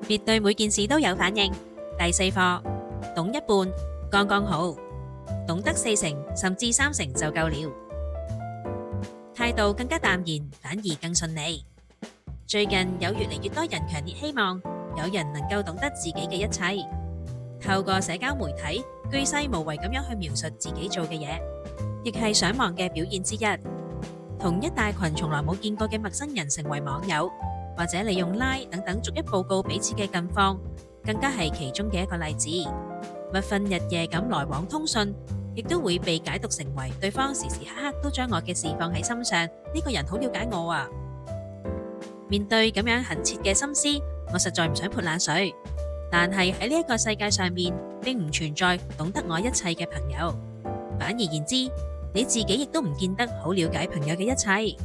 別對每件事都有反應。第四課，懂一半，剛剛好，懂得40%甚至30%就夠了。態度更加淡然，反而更順利。最近有越嚟越多人強烈希望有人能夠懂得自己嘅一切，透過社交媒體巨細無遺咁樣去描述自己做嘅嘢，亦係上網嘅表現之一。同一大群從來冇見過嘅陌生人成為網友，或者利用 LINE 等等逐一報告彼此嘅近況，更加係其中嘅一個例子。不分日夜咁來往通訊，亦都會被解讀成為對方時時刻刻都將我嘅事放喺心上，呢個人好了解我啊！面對咁樣懇切嘅心思，我實在唔想潑冷水。但係喺呢一個世界上面，並唔存在懂得我一切嘅朋友。反而言之，你自己亦都唔見得好了解朋友嘅一切。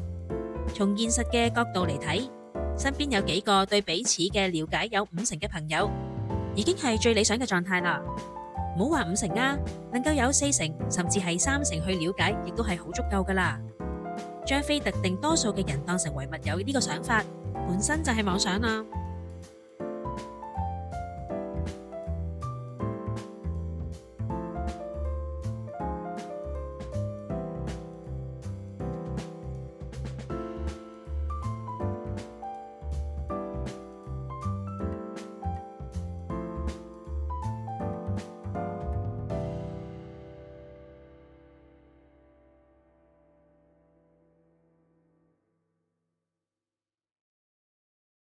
從現實嘅角度嚟睇，身邊有幾個對彼此嘅了解有50%嘅朋友，已經係最理想嘅狀態啦。唔好話50%啊，能夠有40%甚至係30%去了解，亦都係好足夠噶啦。將非特定多數嘅人當成為密友呢個想法，本身就係妄想啦。